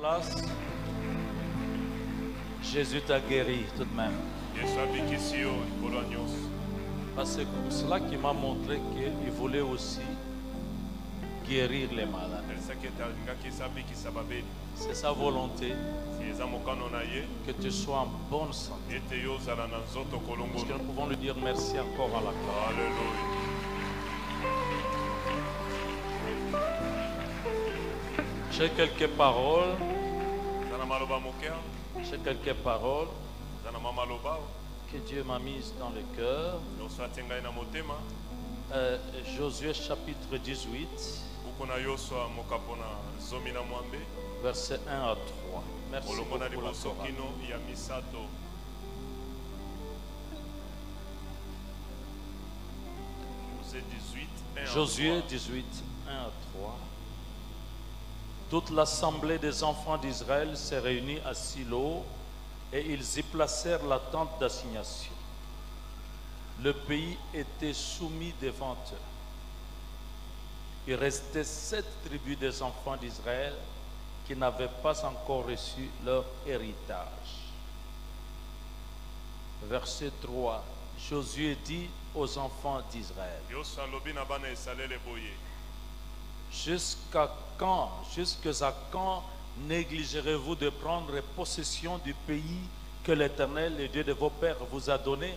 Place. Jésus t'a guéri tout de même. Parce que c'est cela qui m'a montré qu'il voulait aussi guérir les malades. C'est sa volonté que tu sois en bonne santé. Parce que nous pouvons lui dire merci encore à la gloire. Alléluia. J'ai quelques paroles. J'ai quelques paroles que Dieu m'a mises dans le cœur. Josué chapitre 18, verset 1 à 3. Merci beaucoup pour la parole. Josué 18, 1 à 3. Toute l'assemblée des enfants d'Israël s'est réunie à Silo et ils y placèrent la tente d'assignation. Le pays était soumis devant eux. Il restait 7 tribus des enfants d'Israël qui n'avaient pas encore reçu leur héritage. Verset 3. Josué dit aux enfants d'Israël: Jusqu'à quand négligerez-vous de prendre possession du pays que l'Éternel, le Dieu de vos pères, vous a donné?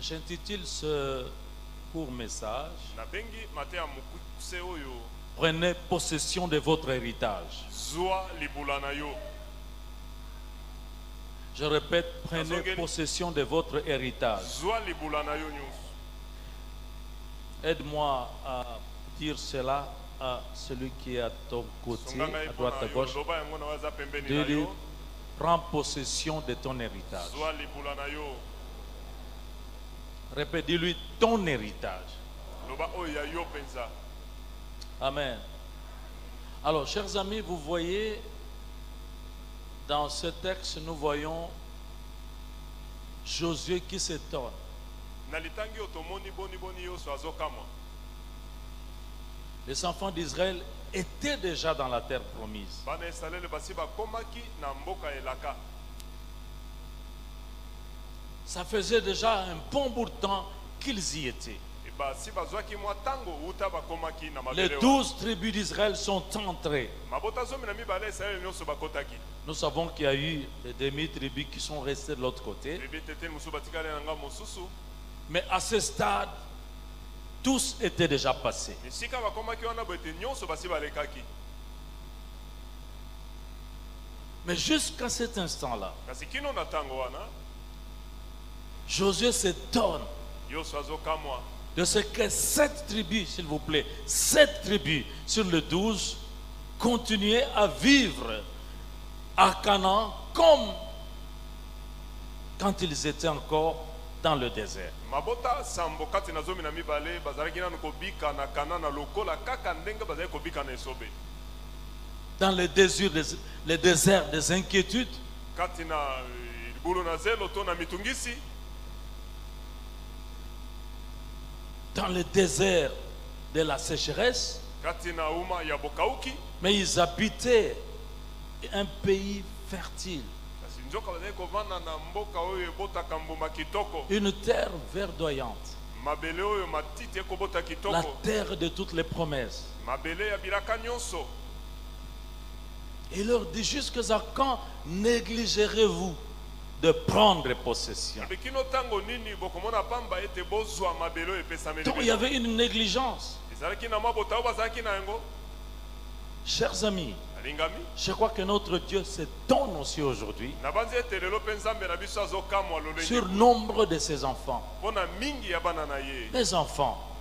J'intitule ce court message: Prenez possession de votre héritage. Je répète, prenez possession de votre héritage. Aide-moi à dire cela à celui qui est à ton côté, à droite, à gauche. Dis-lui, prends possession de ton héritage. Répète, dis-lui, ton héritage. Amen. Alors, chers amis, vous voyez, dans ce texte, nous voyons Josué qui s'étonne. Les enfants d'Israël étaient déjà dans la terre promise. Ça faisait déjà un bon bout de temps qu'ils y étaient. Les 12 tribus d'Israël sont entrées. Nous savons qu'il y a eu des demi-tribus qui sont restées de l'autre côté. Mais à ce stade, tous étaient déjà passés. Mais jusqu'à cet instant-là, Josué s'étonne de ce que 7 tribus, s'il vous plaît, 7 tribus sur les 12 continuaient à vivre à Canaan comme quand ils étaient encore dans le désert. Dans le désert des inquiétudes, dans le désert de la sécheresse, mais ils habitaient un pays fertile, une terre verdoyante, la terre de toutes les promesses. Il leur dit: jusqu'à quand négligerez-vous de prendre possession? Donc il y avait une négligence. Chers amis, je crois que notre Dieu s'étonne aussi aujourd'hui sur nombre de ses enfants. Les enfants,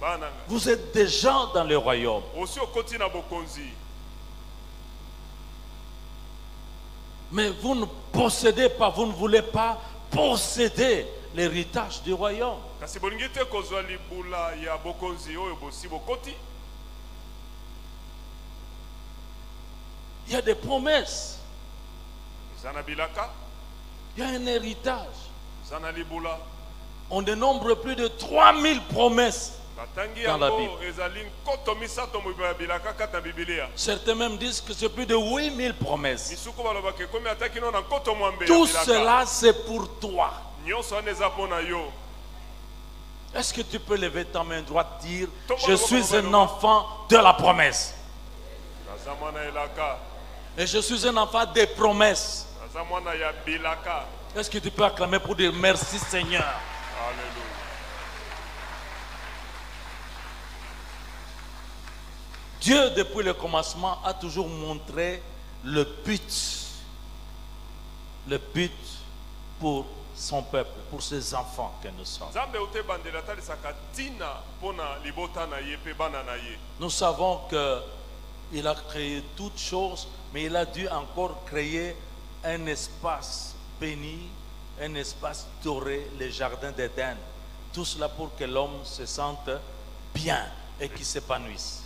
vous êtes déjà dans le royaume. Mais vous ne possédez pas, vous ne voulez pas posséder l'héritage du royaume. Il y a des promesses. Il y a un héritage. On dénombre plus de 3000 promesses dans la Bible. Certains même disent que c'est plus de 8000 promesses. Tout cela, c'est pour toi. Est-ce que tu peux lever ta main droite et dire, je suis un enfant de la promesse. Et je suis un enfant des promesses. Est-ce que tu peux acclamer pour dire merci Seigneur? Alléluia. Dieu, depuis le commencement, a toujours montré le but pour son peuple, pour ses enfants que nous sommes. Nous savons qu'il a créé toutes choses, mais il a dû encore créer un espace béni, un espace doré, le jardin d'Éden. Tout cela pour que l'homme se sente bien et qu'il s'épanouisse.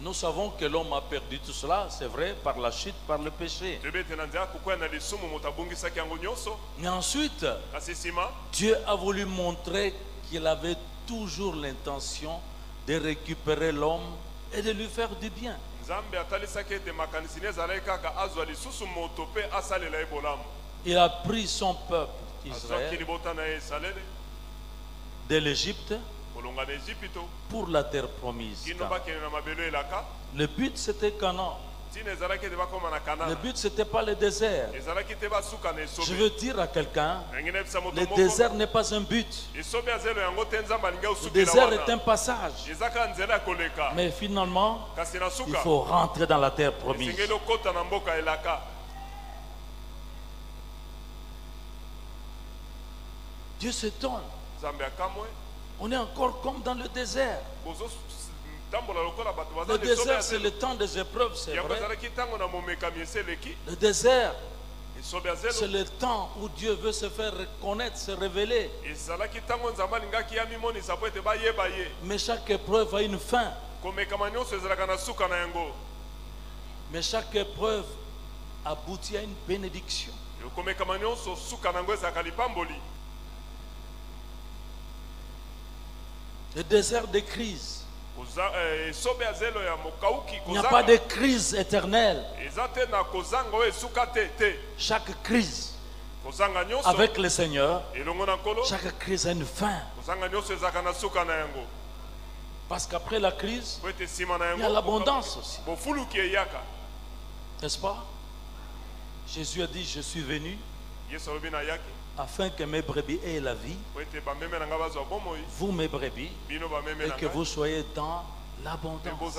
Nous savons que l'homme a perdu tout cela, c'est vrai, par la chute, par le péché. Mais ensuite, Dieu a voulu montrer qu'il avait toujours l'intention de récupérer l'homme et de lui faire du bien. Il a pris son peuple Israël de l'Égypte pour la terre promise. Le but c'était Canaan. Le but c'était pas le désert. Je veux dire à quelqu'un, le désert n'est pas un but. Le désert est un passage. Mais finalement, il faut rentrer dans la terre promise. Dieu s'étonne. On est encore comme dans le désert. Le désert, c'est le temps des épreuves, c'est vrai. Le désert, c'est le temps où Dieu veut se faire reconnaître, se révéler. Mais chaque épreuve a une fin. Mais chaque épreuve aboutit à une bénédiction. Le désert des crises. Il n'y a pas de crise éternelle. Chaque crise avec le Seigneur, chaque crise a une fin. Parce qu'après la crise, il y a l'abondance aussi. N'est-ce pas? Jésus a dit, je suis venu afin que mes brebis aient la vie, vous mes brebis, et que vous soyez dans l'abondance.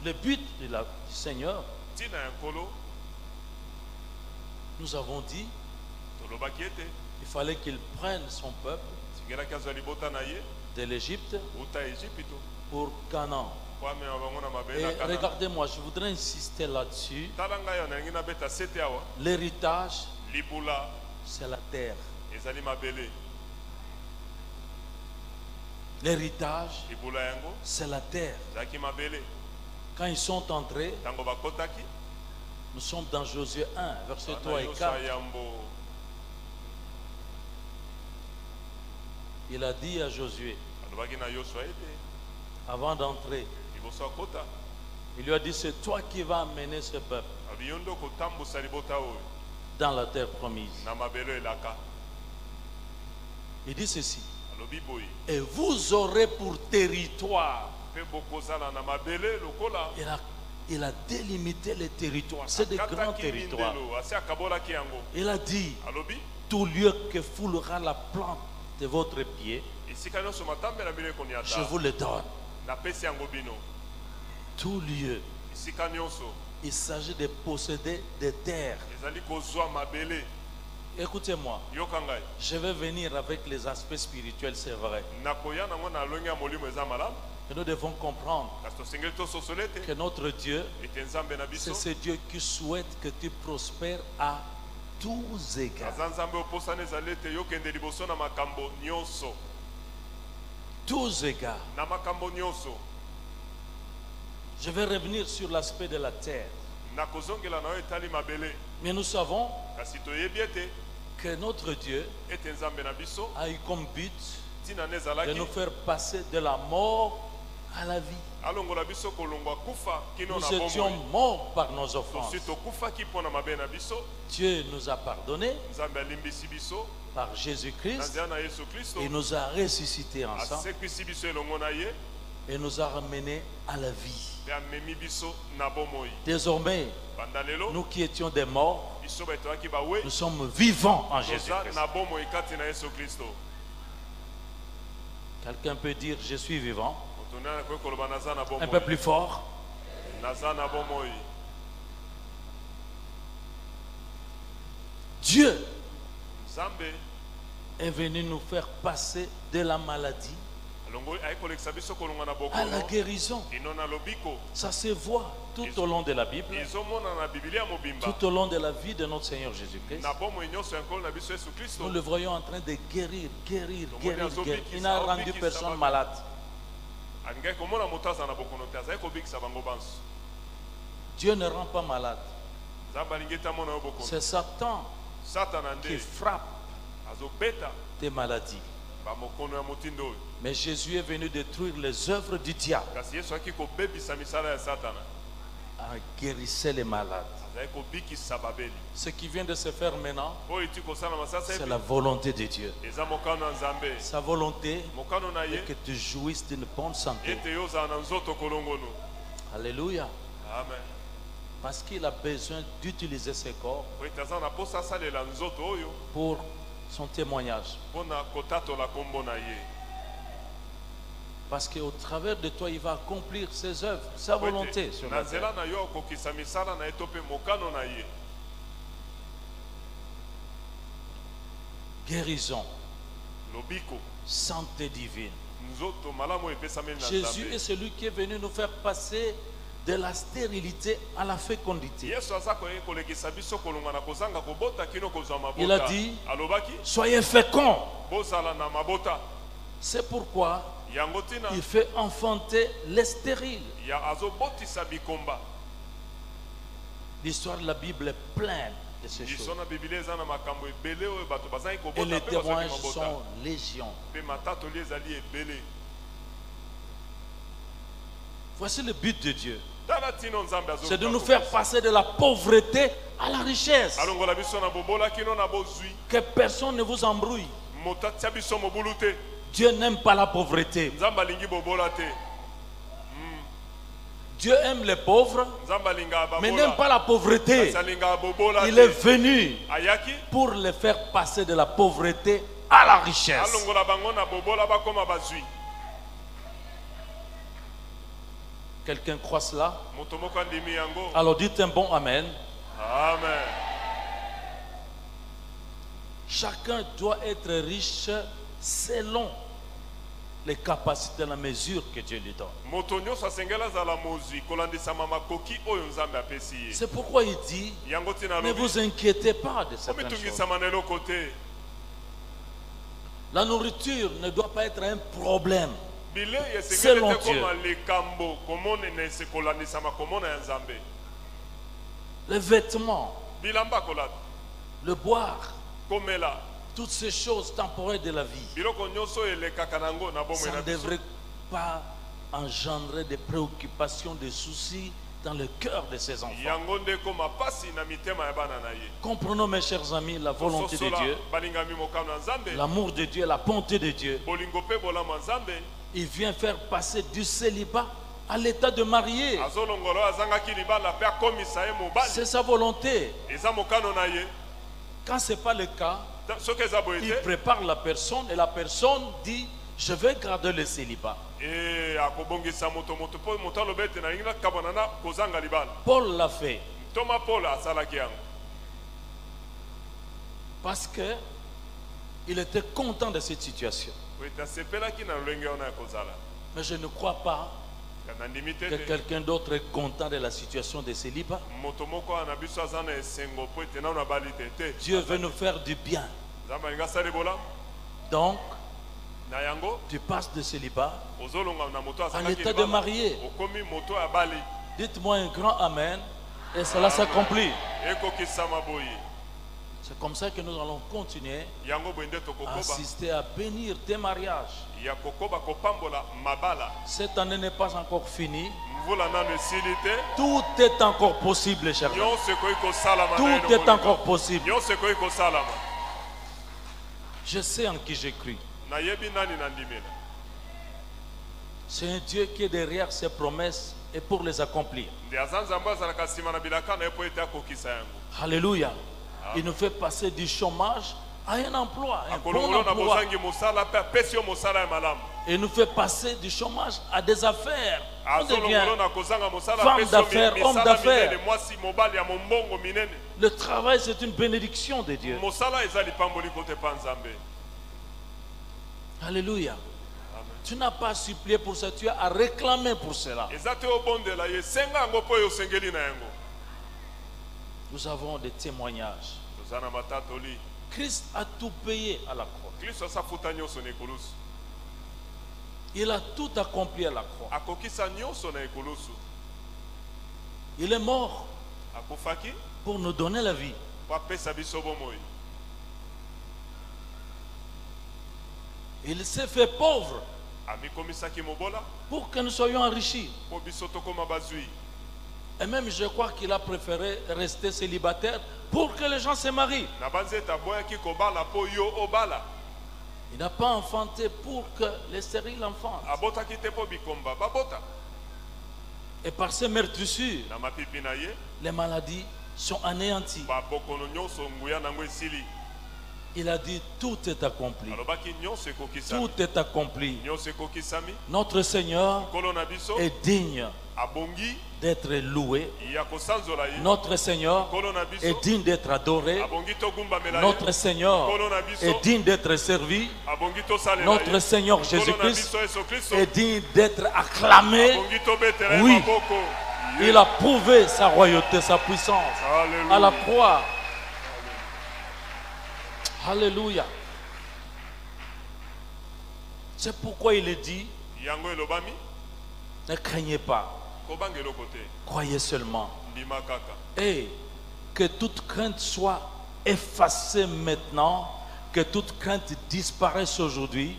Le but du Seigneur, nous avons dit, il fallait qu'il prenne son peuple de l'Égypte pour Canaan. Et regardez-moi, je voudrais insister là-dessus. L'héritage, c'est la terre. L'héritage, c'est la terre. Quand ils sont entrés, nous sommes dans Josué 1, verset 3 et 4. Il a dit à Josué, avant d'entrer, il lui a dit, c'est toi qui vas amener ce peuple dans la terre promise. Il dit ceci, et vous aurez pour territoire. Il a délimité les territoires, c'est des grands territoires. Il a dit, tout lieu que foulera la plante de votre pied, je vous le donne. Tout lieu. Il s'agit de posséder des terres. Écoutez-moi, je vais venir avec les aspects spirituels, c'est vrai. Et nous devons comprendre que notre Dieu, c'est ce Dieu qui souhaite que tu prospères à tous égards. Tous égards. Je vais revenir sur l'aspect de la terre. nakozongela na yo etali mabele. Mais nous savons Kasi toyebi ete que notre Dieu ete nzambe na biso a eu comme but tina de nezalaki nous faire passer de la mort à la vie. alongola biso kolongwa kufa kino Nous na étions bomoi. morts par nos offenses. Tosi tokufaki mpona mabe na biso. Dieu nous a pardonné Nzambe alimbisi biso par na Jésus-Christ nzela na Yesu Kristo. et nous a ressuscités ensemble Asekwisi biso elongo na ye et nous a ramenés à la vie. mpe amemi biso na bomoi. Désormais, Banda lelo nous qui étions des morts, biso baetoaki bawe nous sommes vivants en toza Jésus-Christ. na bomoi kati na Yesu Kristo. Quelqu'un peut dire, je suis vivant. Moto nani akoki koloba naza na Un peu bomoi? plus fort. Naza na bomoi. Dieu Nzambe est venu nous faire passer de la maladie alongo aikolekisa biso kolonga na à la bokono guérison. ino na lobiko. Ça se voit tout au long de la Bible, Ezomona na Biblia mobimba tout au long de la vie de notre Seigneur Jésus-Christ. na bomoi nyonso ya nkolo na biso Yesu Kristo. Nous le voyons en train de guérir, guérir, Donc, guérir, on est guérir. à Il n'a Zobiki, rendu Zobiki, personne Zobaki. malade. Alingaki komona moto aza na bokono te azali kobikisa bango banso. Dieu ne rend pas malade. Nzambe alingi ete amona yo bokono. C'est Satan Satana qui nde frappe azobeta des maladies. bamokono ya motindo oyo. Mais Jésus est venu détruire les œuvres du diable Kasi Yesu aki kobebisa misala ya Satana. en guérissant les malades. Azali kobikisa babeli. Ce qui vient de se faire maintenant, Oyo eti kosala masasa c'est epi la volonté de Dieu. eza mokano ya Nzambe. Sa volonté Mokano na est ye que tu jouisses d'une bonne santé. ete yo ozala na nzoto kolongono. Alléluia. Amen. Parce qu'il a besoin d'utiliser ses corps Po ete aza na posa asalela nzoto oyo pour son témoignage. mpona kotatola kombo na ye. Parce qu'au travers de toi, il va accomplir ses œuvres, sa Po ete volonté sur na la nzela terre. na yo akokisa misala na ye to mpe mokano na ye. Guérison, Lobiko santé divine. nzoto malamu oyo epesameli na Jésus Nzambe. est celui qui est venu nous faire passer de la stérilité à la fécondité. Yesu aza koyei kolekisa biso kolonga na kozanga kobota kino kozwa mabota. Il a dit, alobaki soyez féconds. bozala na mabota. C'est pourquoi Yango tina il fait enfanter les stériles. ya azobotisa bikomba. L'histoire de la Bible est pleine de ces Liso choses. na Biblia eza na makambo ebele oyo bato bazali Et kobota les mpe bazwaki témoignages mabota. sont légion. Mpe matatoli ezali ebele. Voici le but de Dieu. Tala tino Nzambe C'est de nous faire passer de la pauvreté à la richesse. alongola biso na bobola kino na bozwi. Que personne ne vous embrouille. Moto atia biso mobulu te. Dieu n'aime pas la pauvreté. Nzambe alingi bobola te. Dieu aime les pauvres, Nzambe alingaka mais babola. n'aime pas la pauvreté. Kasi alingaka bobola Il est te. venu Ayaki pour les faire passer de la pauvreté à la richesse. alongola bango na bobola bakoma bazwi. Quelqu'un croit cela? Moto moko andimi yango. Alors dites un bon Amen. Amen. Chacun doit être riche selon les capacités, la mesure que Dieu lui donne. Moto nyonso asengeli azala mozwi kolandisama makoki oyo Nzambe apesi ye. C'est pourquoi il dit, Yango tina ne lobi. vous inquiétez pas de certaines choses. Omitungisama na eloko te. La nourriture ne doit pas être un problème. Bilei Selon esengeli te Dieu. koma likambo komonena ese kolandisama komona ya Nzambe. Les vêtements, Bilamba kolata. le boire, Komela. toutes ces choses temporaires de la vie, Biloko nyonso elekaka nango na bomoi ça na ne biso. devrait pas engendrer des préoccupations, des soucis dans le cœur de ses enfants. Yango nde koma pasi na mitema ya bana na ye. Comprenons, mes chers amis, la volonté de Tososola Dieu, balingami mokano ya Nzambe. l'amour de Dieu, la bonté de Dieu. Bolingo pe bolamo ya Nzambe. Il vient faire passer du célibat à l'état de marié. Azolongolo azangaki libala pe akomisa ye mobali. C'est sa volonté. Eza mokano na ye. Quand ce n'est pas le cas, Soki eza boye il te. prépare la personne et la personne dit, je vais garder le célibat. Akobongisa moto moto po moto alobi ete nalingi nakabwana na kozanga libala. Paul l'a fait Toma Paul asalaki yango. parce que il était content de cette situation. Po ete asepelaki na lolenge wana ya kozala. Mais je ne crois pas Nandimi te que te. quelqu'un d'autre est content de la situation de célibat. Moto moko ana biso aza na esengo po ete nano abali te te. Dieu veut nous faire du bien. Nzambe alingi asali bolamu. Donc, Na yango tu passes de célibat. ozolonga na moto En azangaki état de marié. okomi moto ya bali. Dites-moi un grand Amen. Et cela s'accomplit. ekokisama boye. C'est comme ça que nous allons continuer Yango boye nde à tokokoba assister à bénir tes mariages. ya kokoba kopambola mabala. Cette année n'est pas encore finie. Mvula nano esili te. Tout est encore possible, chers amis. Nyonso ekoki kosalama na Tout eno est kolinga. encore possible. Nyonso ekoki kosalama. Je sais en qui j'ai cru. Nayebi nani na ndimela. C'est un Dieu qui est derrière ses promesses et pour les accomplir. Ndi aza nzambe azalaka nsima na bilaka na ye mpo ete akokisa yango. Alléluia. Il nous fait passer du chômage à un emploi, un bon Akolongolo na emploi. bozangi mosala mpe apesi yo mosala ya malamu. Il nous fait passer du chômage à des affaires. On devient azolongolo na kozanga mosala femme apesi yo d'affaires, homme misala d'affaires. minene mwasi mobali ya mombongo minene. le travail, c'est une bénédiction de Dieu. Mosala eza lipamboli kote pa nzambe. Alléluia. Tu n'as pas à supplier pour ça, tu as à réclamer pour cela. Eza te obondela ye senga yango mpo oyo osengeli na yango. Nous avons des témoignages. Toza na matatoli. Christ a tout payé à la croix. Kristo asafuta nyonso na ekulusu. Il a tout accompli à la croix. Akokisa nyonso na ekulusu. Il est mort Akufaki pour nous donner la vie. po apesa biso bomoi. Il s'est fait pauvre Amikomisaki mobola pour que nous soyons enrichis. po biso tokoma bazwi. Et même je crois qu'il a préféré rester célibataire pour que les gens se marient. Na banzeta boyaki kobala po yo obala. Il n'a pas enfanté pour que les stériles enfantent. Abotaki te po bikomba babota. Et par ces meurtrissures, Na mapipi na ye les maladies sont anéanties. babokono nyonso nguya nango esili. Il a dit tout est accompli. Alobaki nyonso ekokisami. Tout est accompli. Nyonso ekokisami. Notre Seigneur Nkolo na biso est digne abongi d'être loué. ya kosanzola ye. Notre Seigneur Nkolo na biso est digne d'être adoré. abongi togumbamela ye. Notre Seigneur Nkolo na biso est digne d'être servi. abongi tosalela ye. Notre Seigneur Nkolo na Jésus-Christ biso Yesu Kristo est digne d'être acclamé. abongi tobetela ye Oui. maboko. Il a prouvé sa royauté, sa puissance Alléluia. à la croix. Alléluia. C'est pourquoi il est dit, Yango elobami ne craignez pas, kobanga eloko te. croyez seulement. Ndima kaka. Et que toute crainte soit effacée maintenant, que toute crainte disparaisse aujourd'hui,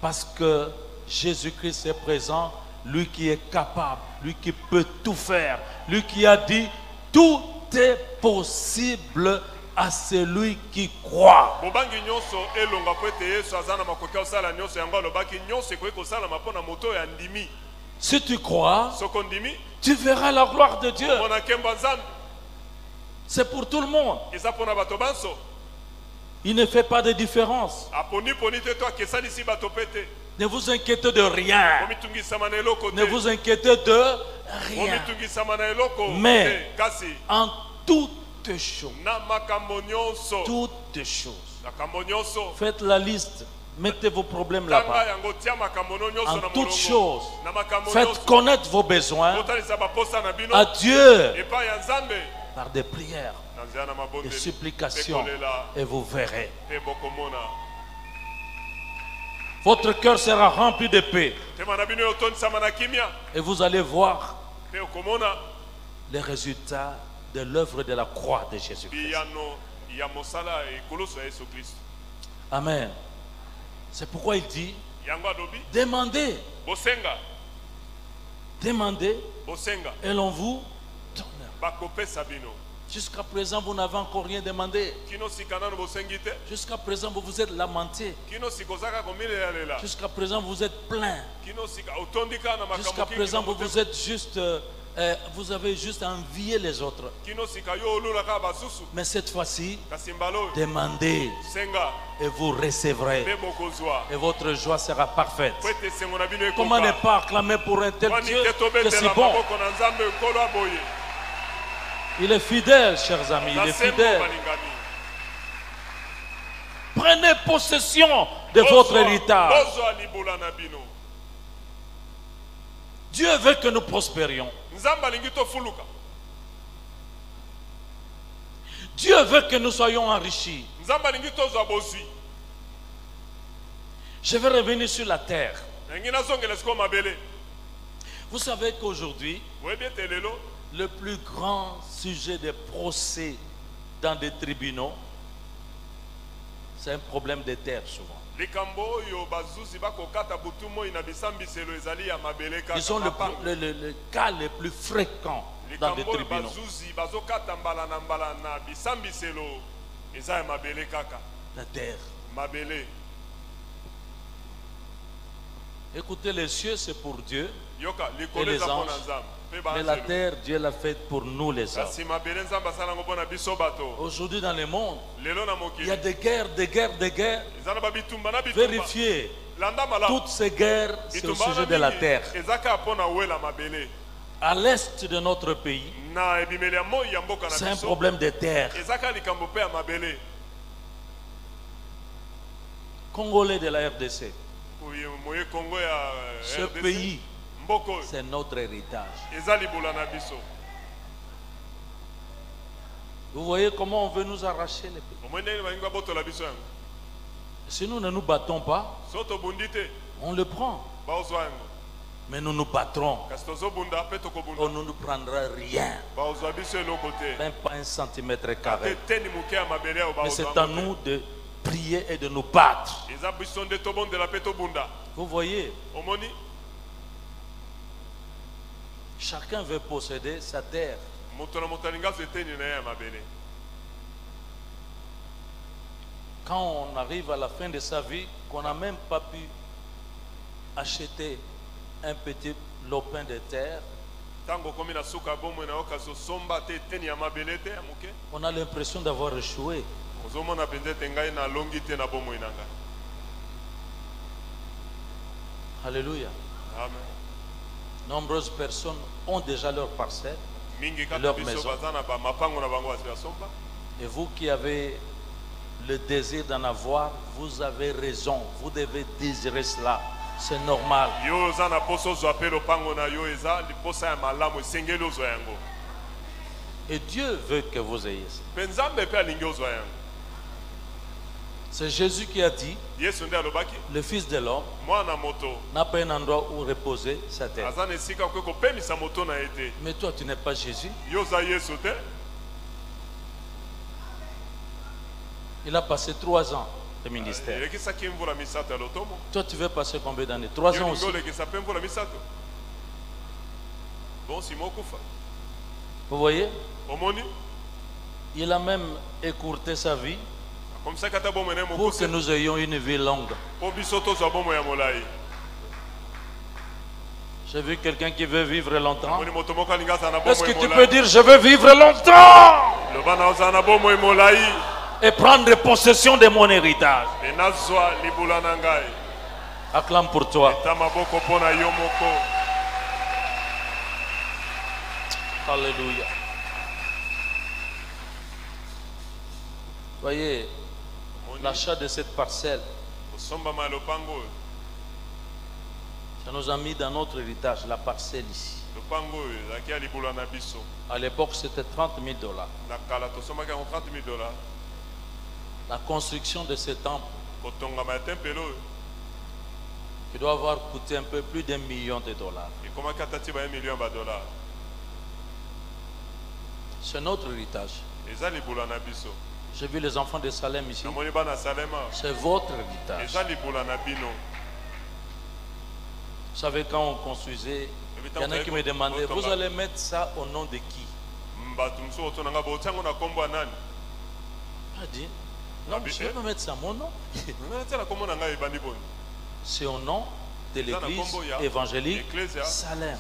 parce que Jésus-Christ est présent, lui qui est capable, lui qui peut tout faire, lui qui a dit, tout est possible à celui qui croit. Bobangi nyonso elonga po ete Yesu aza na makoki osala nyonso yango alobaki nyonso ekoki kosalama mpo na moto ya ndimi. Si tu crois, Soko ndimi tu verras la gloire de Dieu. mona kemba nzambe C'est pour tout le monde. eza mpo na bato banso. Il ne fait pas de différence. Aponi te to akesalisi bato pe te. Ne vous inquiétez de rien. Omitungisama na eloko Ne te. vous inquiétez de rien. Omitungisama na eloko Mais- te. Kasi En toutes choses, na makambo nyonso. toutes choses, Makambo nyonso. faites la liste. Mettez vos problèmes Tanga là-bas. yango tia makambo no nyonso En na toutes molongo. choses, Na makambo faites nyonso. connaître vos besoins Botalisa baposa na bino. à Dieu Epai ya Nzambe. par des prières Na nzela na et mabondeli. supplications, Pekolela. et vous verrez. Pe bokomona. Votre cœur sera rempli de paix Tema na bino yotonisama na kimia. et vous allez voir Pe okomona. les résultats de l'œuvre de la croix de Jésus-Christ. Biyano ya mosala ekoloso ya Yesu Kristo. Amen. C'est pourquoi il dit, Yango adobi. demandez, Bosenga. demandez, Bosenga. et l'on vous donnera. Bakopesa bino. Jusqu'à présent, vous n'avez encore rien demandé. Kino sikana no bosengi te. Jusqu'à présent, vous vous êtes lamenté. Kino sikozaka komilela lela. Jusqu'à présent, vous êtes plein. Kino sika otondika na makambo Jusqu'à kingi présent, na vous motema. vous êtes juste, vous avez juste envié les autres. Kino sika yo olulaka basusu. Mais cette fois-ci, Kasi mbalo demandez senga et vous recevrez. pe bokozwa. Et votre joie sera parfaite. Po ete sengo na bino Comment ne ekoka. pas acclamer pour un tel Wani Dieu te que tobetela c'est bon? maboko na Nzambe nkolo aboye. Il est fidèle, chers amis, il est Nasembo fidèle. balingami. Prenez possession de votre héritage. Bozwa libula na bino. Dieu veut que nous prospérions. Nzambe alingi tofuluka. Dieu veut que nous soyons enrichis. Nzambe alingi tozwa bozwi. Je vais revenir sur la terre. Nangi nazongela siko mabele. Vous savez qu'aujourd'hui, Oyebi ete lelo Le plus grand sujet de procès dans des tribunaux, c'est un problème de terre souvent. Disons le cas le plus fréquent dans des tribunaux. La terre. Écoutez, les cieux c'est pour Dieu et les anges. Mais la terre, Dieu l'a faite pour nous les hommes. Aujourd'hui dans le monde, il y a des guerres, des guerres, des guerres. Vérifiez, toutes ces guerres, c'est au sujet de la terre. À l'est de notre pays, c'est un problème de terre. Congolais de la RDC, ce pays, c'est notre héritage. Vous voyez comment on veut nous arracher les pays. Si nous ne nous battons pas, on le prend. Mais nous nous battrons. On ne nous prendra rien. Même pas un centimètre carré. Mais c'est à nous de prier et de nous battre. Vous voyez, chacun veut posséder sa terre. Quand on arrive à la fin de sa vie, qu'on n'a même pas pu acheter un petit lopin de terre, on a l'impression d'avoir échoué. Alléluia. Amen. Nombreuses personnes ont déjà leur parcelle, leur maison. Et vous qui avez le désir d'en avoir, vous avez raison. Vous devez désirer cela. C'est normal. Et Dieu veut que vous ayez ça. C'est Jésus qui a dit, le Fils de l'homme n'a pas un endroit où reposer sa tête. Mais toi, tu n'es pas Jésus. Il a passé 3 ans de ministère. Toi, tu veux passer combien d'années? 3 ans aussi. Vous voyez? Il a même écourté sa vie pour que nous ayons une vie longue. J'ai vu quelqu'un qui veut vivre longtemps. Est-ce que tu peux dire je veux vivre longtemps et prendre possession de mon héritage? Acclame pour toi. Alléluia. Voyez, l'achat de cette parcelle, ça nous a mis dans notre héritage, la parcelle ici. À l'époque, c'était 30 000 $. La construction de ce temple, qui doit avoir coûté un peu plus d'1 million de $. C'est notre héritage. J'ai vu les enfants de Salem ici. C'est votre héritage. Vous savez, quand on construisait, il y en a qui me demandaient, vous allez mettre ça au nom de qui? Il dit, non, je ne vais pas mettre ça à mon nom. C'est au nom de l'église évangélique Salem.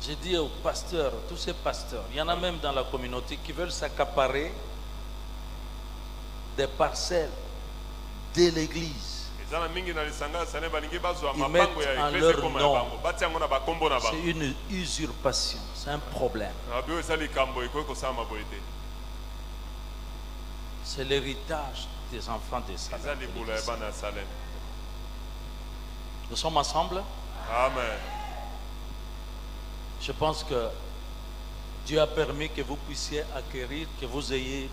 J'ai dit aux pasteurs, tous ces pasteurs, il y en a même dans la communauté qui veulent s'accaparer des parcelles de l'église. Ils mettent en leur nom. C'est une usurpation, c'est un problème. C'est l'héritage des enfants de Salem. Nous sommes ensemble? Amen. Je pense que Dieu a permis que vous puissiez acquérir, que vous ayez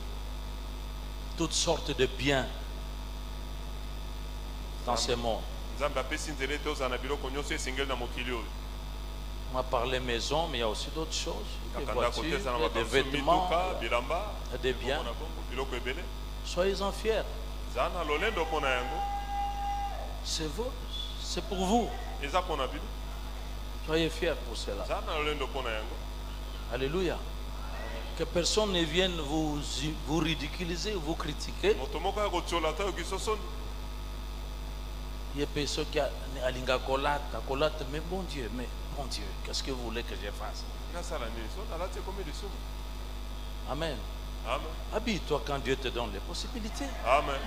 toutes sortes de biens dans ce monde. On m'a parlé maison, mais il y a aussi d'autres choses. Des Kaka voitures, ndako te eza na des bakamso vêtements, mituka bilamba des biens. bongo na bongo biloko ebele Soyez-en fiers. eza na lolendo mpo na yango C'est pour vous. eza mpo na bino Soyez fiers pour cela. eza na lolendo mpo na yango Alléluia. Que personne ne vienne vous ridiculiser ou vous critiquer. moto moko ya kotiola ta yoki sosoni Il y a personne qui a alinga kolata, mais bon Dieu, qu'est-ce que vous voulez que je fasse? nasala nini so nalati ekomi lisumu Amen. amen Habille-toi quand Dieu te donne les possibilités. amen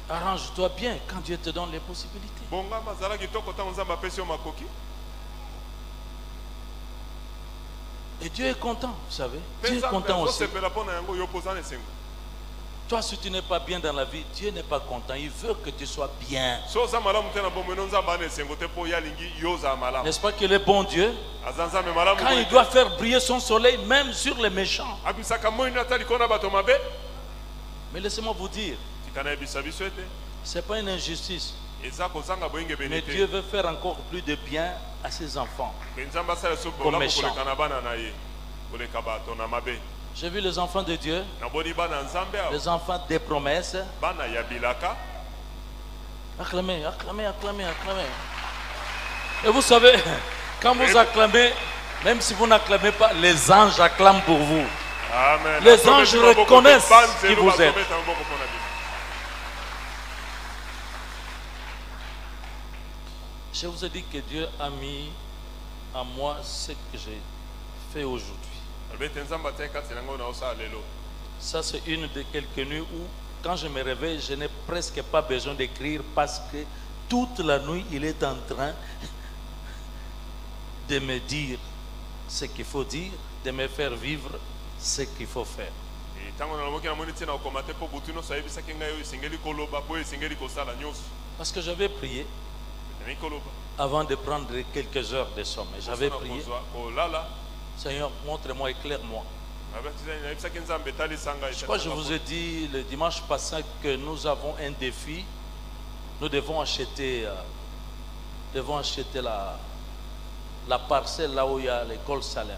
Arrange-toi bien quand Dieu te donne les possibilités. bongama zala kitoko ntango nzambe apesi yo makoki Et Dieu est content, vous savez. mpe Dieu est nzambe content aussi. azosepela mpo na yango yo poza na esengo Toi, si tu n'es pas bien dans la vie, Dieu n'est pas content. Il veut que tu sois bien. so oza malamu te na bomoi nzambe ana esengo te mpo ye alingi yo ozala malamu N'est-ce pas qu'il est bon Dieu? aza nzambe malamu Quand il doit faire briller son soleil, même sur les méchants. abisaka moi ata likolo na bato mabe Mais laissez-moi vous dire, tika nayebisa biso ete ce n'est pas une injustice. eza kozanga boyengebene Mais te Dieu veut faire encore plus de bien à ses enfants. mpe nzambe asala so Comme bolamu méchant. koleka na bana na ye koleka bato na mabe J'ai vu les enfants de Dieu, naboni bana nzambe awa les enfants des promesses. bana ya bilaka Acclamez, acclamez, acclamez, acclamez. Et vous savez, quand vous acclamez, même si vous n'acclamez pas, les anges acclament pour vous. amen Les anges reconnaissent qui vous êtes. Je vous ai dit que Dieu a mis à moi ce que j'ai fait aujourd'hui. Ça, c'est une de quelques nuits où, quand je me réveille, je n'ai presque pas besoin d'écrire parce que toute la nuit, il est en train de me dire ce qu'il faut dire, de me faire vivre ce qu'il faut faire. Parce que j'avais prié avant de prendre quelques heures de sommeil. J'avais prié, Seigneur, montre-moi, éclaire-moi. Je crois que je vous ai dit le dimanche passé que nous avons un défi. Nous devons acheter la parcelle là où il y a l'école Salem.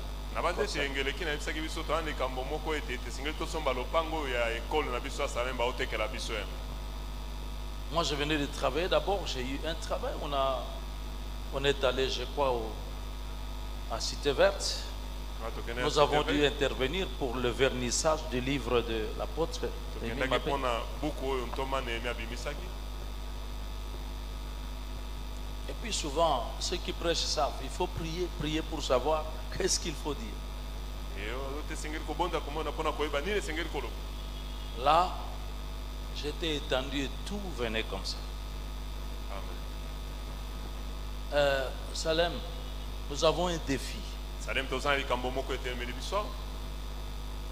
Moi, je venais de travailler. D'abord, j'ai eu un travail. On est allé, je crois, à Cité Verte. Nous avons dû intervenir pour le vernissage du livre de l'apôtre. Et puis souvent, ceux qui prêchent savent, il faut prier, prier pour savoir qu'est-ce qu'il faut dire. Là, j'étais étendu et tout venait comme ça. Salem, nous avons un défi.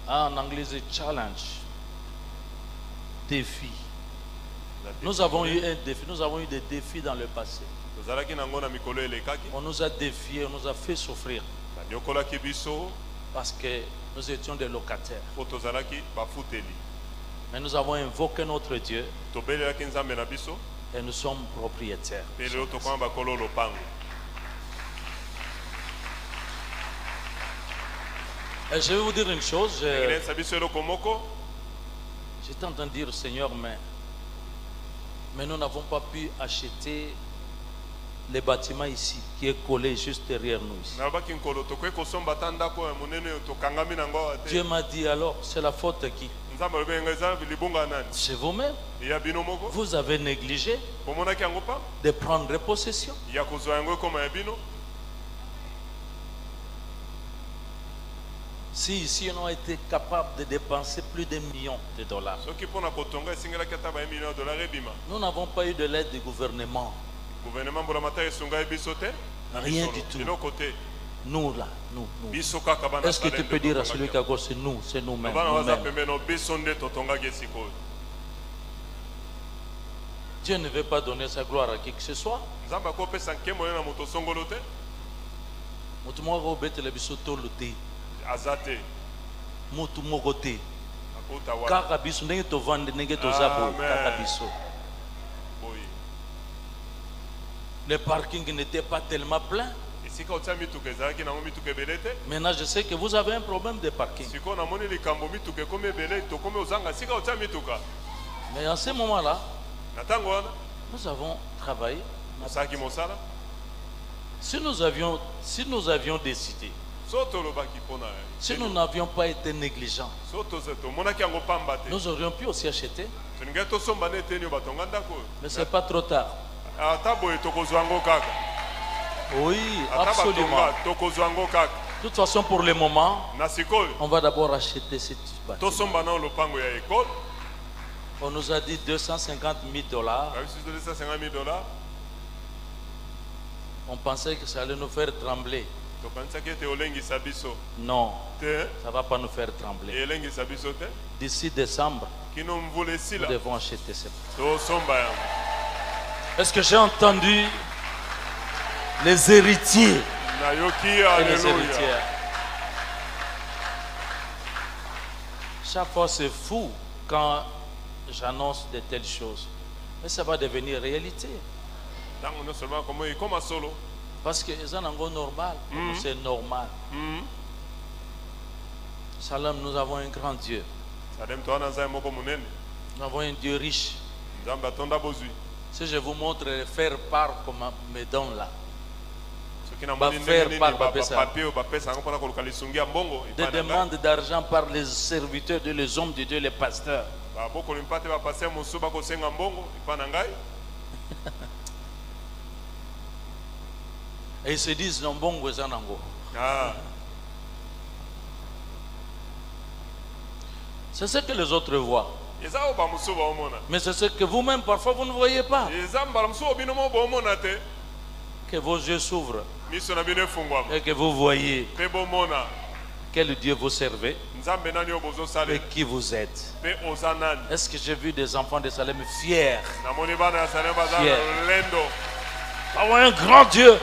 En anglais, c'est challenge. Défi. Nous avons eu un défi. Nous avons eu des défis dans le passé. On nous a défiés, on nous a fait souffrir. Parce que nous étions des locataires. Mais nous avons invoqué notre Dieu. Et nous sommes propriétaires. Et je vais vous dire une chose. J'étais en train de dire, Seigneur, mais nous n'avons pas pu acheter les bâtiments ici, qui est collé juste derrière nous ici. Dieu m'a dit alors, c'est la faute qui? C'est vous-même. Vous avez négligé de prendre possession. Si ici on a été capable de dépenser plus d'1 million de dollars, nous n'avons pas eu de l'aide du gouvernement. Rien du tout. Nous là, nous. Est-ce que tu peux dire à celui qui a c'est nous, c'est nous-mêmes. Dieu ne veut pas donner sa gloire à qui que ce soit. Azate mutu moko te kaka biso ndenge tovande ndenge tozabo kaka biso. le parking n'était pas tellement plein. esika otia mituka ezalaki nango mituka ebele te. Maintenant, je sais que vous avez un problème de parking. sikoyo namoni likambo mituka ekomi ebele tokomi ozanga esika otia mituka. Mais en ce moment-là, na ntango wana nous avons travaillé. osalaki mosala. Si nous avions décidé, so tolobaki mpona si nous n'avions pas été négligents, so tomonaki yango pamba te nous aurions pu aussi acheter. tolingai tosomba na eteni oyo batonga ndako oyo. Mais ce n'est pas trop tard. ata boye tokozwa yango kaka. Oui, ata absolument. batonga tokozwa yango kaka. De toute façon, pour le moment, na sikoyo on va d'abord acheter cette bâtiment. tosomba nao lopango ya ekole. On nous a dit 250 000 $. babisi 250 000 $. On pensait que ça allait nous faire trembler. tokanisaki ete olengisa biso Non, te. ça ne va pas nous faire trembler. elengisa biso te. D'ici décembre, kino mvula nous esila devons acheter cette. tosomba yango. Est-ce que j'ai entendu les héritiers nayoki et les alleluya. héritières? Chaque fois, c'est fou quand j'annonce de telles choses. Mais ça va devenir réalité. ntango nyonso seulement komo ekoma solo. Parce que c'est un normal. Pour nous, c'est normal. Salam, nous avons un grand Dieu. salem towana nzambe moko monene. Nous avons un Dieu riche. nzambe atonda bozwi. Si je vous montre faire part comme mes dons là, soki namoni faire ndenge part nini bapesa. bapapie oyo bapesa yango mpona koluka lisungi ya mbongo des epai na ngai. demandes d'argent par les serviteurs de les hommes de Dieu, les pasteurs. babokoli mpa te bapaster mosusu bakosenga mbongo epai na ngai. Et ils se disent non bon nango. Ah, C'est ce que les autres voient. eza oyo bamosusu baomona. Mais c'est ce que vous-même parfois vous ne voyez pas. eza mbala mosusu oyo bino mo bomona te. Que vos yeux s'ouvrent miso na bino efungwama et que vous voyez mpe bomona quel Dieu vous servez nzambe nani oyo et bozosalela qui vous êtes. mpe oza nani. Est-ce que j'ai vu des enfants de Salem fiers namoni bana ya salem baza na Fier. lolendo. avoir un grand Dieu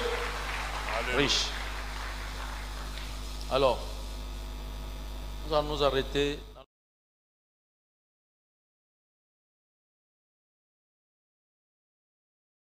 Alléluia. riche? Alors, nous allons nous arrêter